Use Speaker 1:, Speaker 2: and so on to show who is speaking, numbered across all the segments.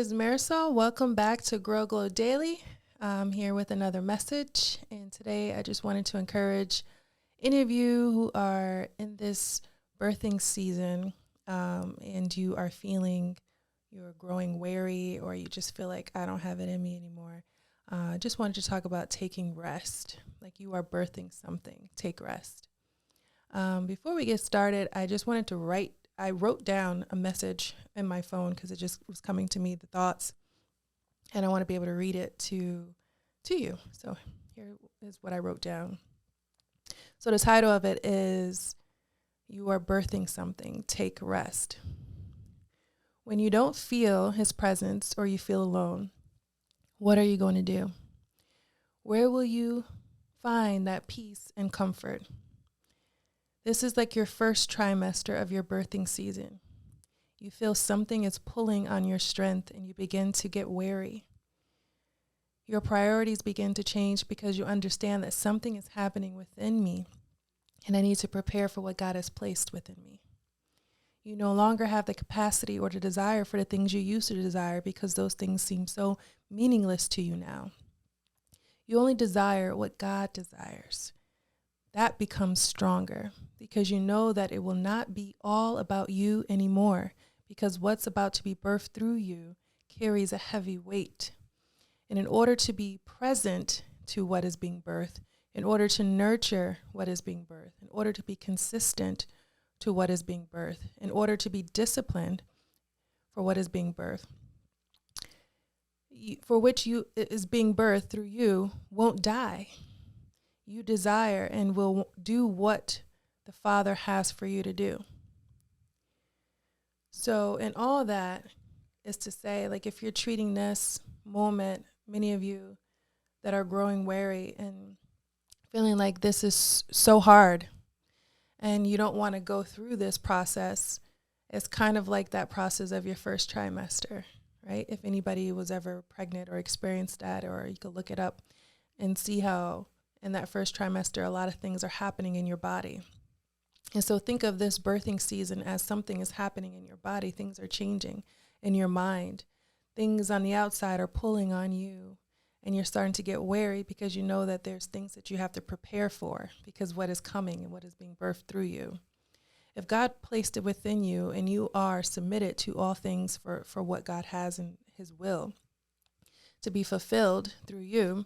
Speaker 1: is Marisol. Welcome back to Grow Glow Daily. I'm here with another message, and today I just wanted to encourage any of you who are in this birthing season and you are feeling you're growing weary or you just feel like I don't have it in me anymore. I just wanted to talk about taking rest. Like you are birthing something, take rest. Before we get started, I just wanted to I wrote down a message in my phone because it just was coming to me, the thoughts, and I want to be able to read it to you. So here is what I wrote down. So the title of it is, You Are Birthing Something, Take Rest. When you don't feel his presence or you feel alone, what are you going to do? Where will you find that peace and comfort? This is like your first trimester of your birthing season. You feel something is pulling on your strength and you begin to get weary. Your priorities begin to change because you understand that something is happening within me and I need to prepare for what God has placed within me. You no longer have the capacity or the desire for the things you used to desire because those things seem so meaningless to you now. You only desire what God desires. That becomes stronger because you know that it will not be all about you anymore because what's about to be birthed through you carries a heavy weight. And in order to be present to what is being birthed, in order to nurture what is being birthed, in order to be consistent to what is being birthed, in order to be disciplined for what is being birthed, for which you is being birthed through you won't die. You desire and will do what the Father has for you to do. So in all that is to say, like if you're treating this moment, many of you that are growing weary and feeling like this is so hard and you don't want to go through this process, it's kind of like that process of your first trimester, right? If anybody was ever pregnant or experienced that, or you could look it up and see how in that first trimester, a lot of things are happening in your body. And so think of this birthing season as something is happening in your body. Things are changing in your mind. Things on the outside are pulling on you. And you're starting to get wary because you know that there's things that you have to prepare for because what is coming and what is being birthed through you. If God placed it within you and you are submitted to all things for what God has in his will to be fulfilled through you,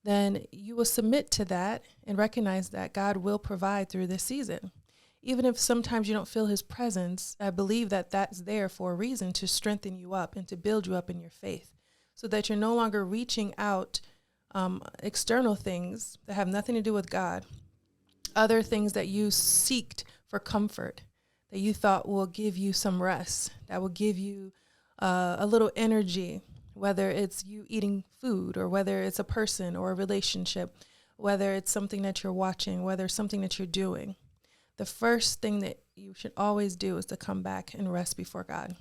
Speaker 1: then you will submit to that and recognize that God will provide through this season. Even if sometimes you don't feel his presence, I believe that that's there for a reason to strengthen you up and to build you up in your faith so that you're no longer reaching out external things that have nothing to do with God, other things that you seeked for comfort, that you thought will give you some rest, that will give you a little energy, whether it's you eating food or whether it's a person or a relationship, whether it's something that you're watching, whether it's something that you're doing. The first thing that you should always do is to come back and rest before God.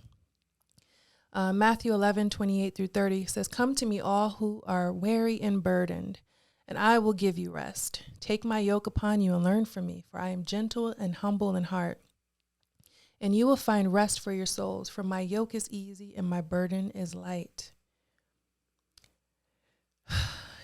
Speaker 1: Mathew 11:28-30 says, Come to me all who are weary and burdened, and I will give you rest. Take my yoke upon you and learn from me, for I am gentle and humble in heart. And you will find rest for your souls, for my yoke is easy and my burden is light.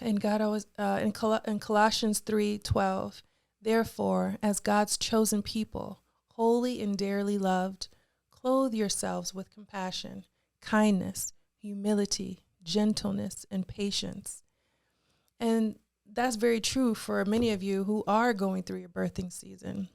Speaker 1: And God always in Colossians 3:12, therefore, as God's chosen people, holy and dearly loved, clothe yourselves with compassion, kindness, humility, gentleness, and patience. And that's very true for many of you who are going through your birthing season.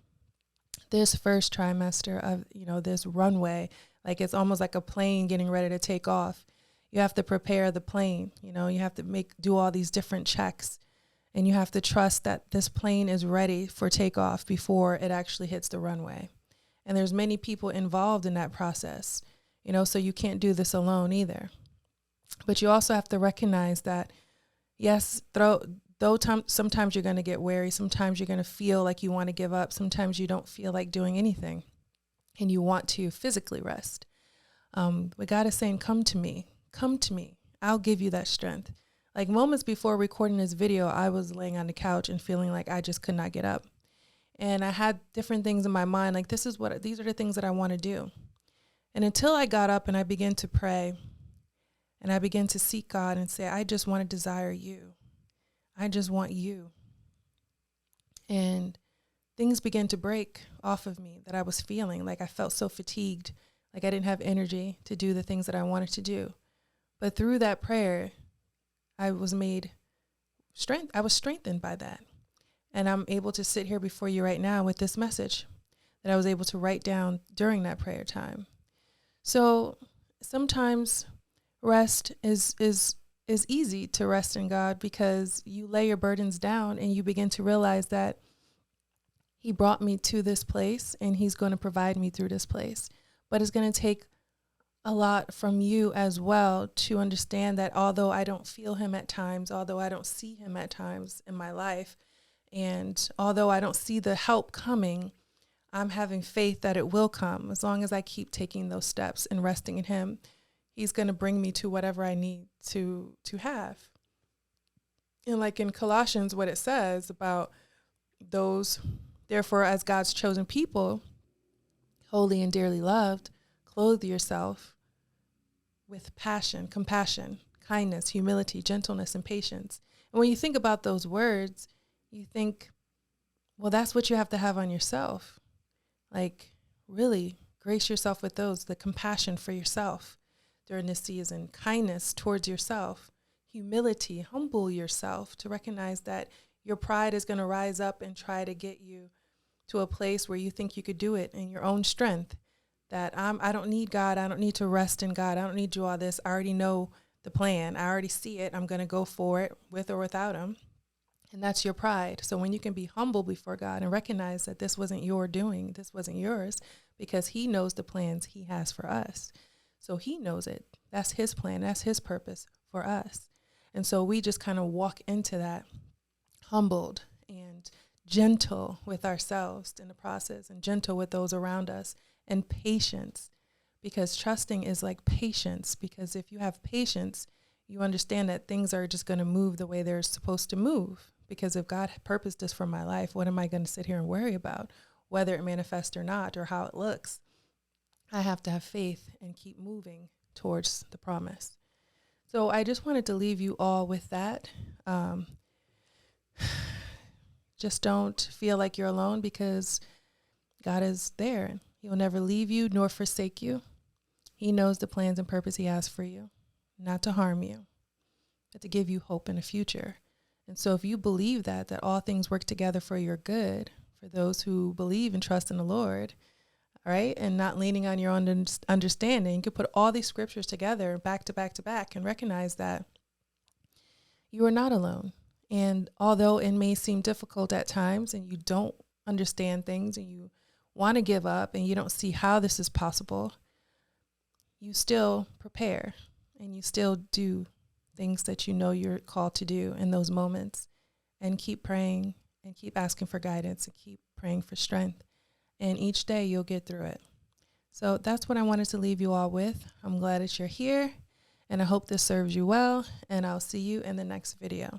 Speaker 1: This first trimester of, this runway, like it's almost like a plane getting ready to take off. You have to prepare the plane, you have to do all these different checks, and you have to trust that this plane is ready for takeoff before it actually hits the runway. And there's many people involved in that process, so you can't do this alone either. But you also have to recognize that, yes, sometimes you're going to get weary. Sometimes you're going to feel like you want to give up. Sometimes you don't feel like doing anything and you want to physically rest. But God is saying, come to me. I'll give you that strength. Like moments before recording this video, I was laying on the couch and feeling like I just could not get up. And I had different things in my mind, like these are the things that I want to do. And until I got up and I began to pray, And I began to seek God and say, I just want to desire you. I just want you. And things began to break off of me that I was feeling. Like I felt so fatigued, like I didn't have energy to do the things that I wanted to do. But through that prayer, I was strengthened by that. And I'm able to sit here before you right now with this message that I was able to write down during that prayer time. So sometimes rest is easy to rest in God because you lay your burdens down and you begin to realize that he brought me to this place and he's going to provide me through this place. But it's going to take a lot from you as well to understand that although I don't feel him at times, although I don't see him at times in my life, and although I don't see the help coming, I'm having faith that it will come. As long as I keep taking those steps and resting in him, he's going to bring me to whatever I need to have. And like in Colossians, what it says about those, therefore, as God's chosen people, holy and dearly loved, clothe yourself with passion, compassion, kindness, humility, gentleness, and patience. And when you think about those words, you think, well, that's what you have to have on yourself. Like, really, grace yourself with those, the compassion for yourself during this season, kindness towards yourself, humility, humble yourself to recognize that your pride is going to rise up and try to get you to a place where you think you could do it in your own strength, that I don't need God. I don't need to rest in God. I don't need to do all this. I already know the plan. I already see it. I'm going to go for it with or without him. And that's your pride. So when you can be humble before God and recognize that this wasn't your doing, this wasn't yours, because he knows the plans he has for us. So he knows it. That's his plan. That's his purpose for us. And so we just kind of walk into that humbled and gentle with ourselves in the process and gentle with those around us, and patience, because trusting is like patience, because if you have patience, you understand that things are just going to move the way they're supposed to move. Because if God purposed this for my life, what am I going to sit here and worry about, whether it manifests or not, or how it looks? I have to have faith and keep moving towards the promise. So I just wanted to leave you all with that. Just don't feel like you're alone, because God is there. He will never leave you nor forsake you. He knows the plans and purpose he has for you, not to harm you, but to give you hope in the future. And so if you believe that all things work together for your good, for those who believe and trust in the Lord, all right, and not leaning on your own understanding, you could put all these scriptures together back to back to back and recognize that you are not alone. And although it may seem difficult at times and you don't understand things and you want to give up and you don't see how this is possible, you still prepare and you still do things that you know you're called to do in those moments, and keep praying and keep asking for guidance and keep praying for strength. And each day you'll get through it. So that's what I wanted to leave you all with. I'm glad that you're here, and I hope this serves you well, and I'll see you in the next video.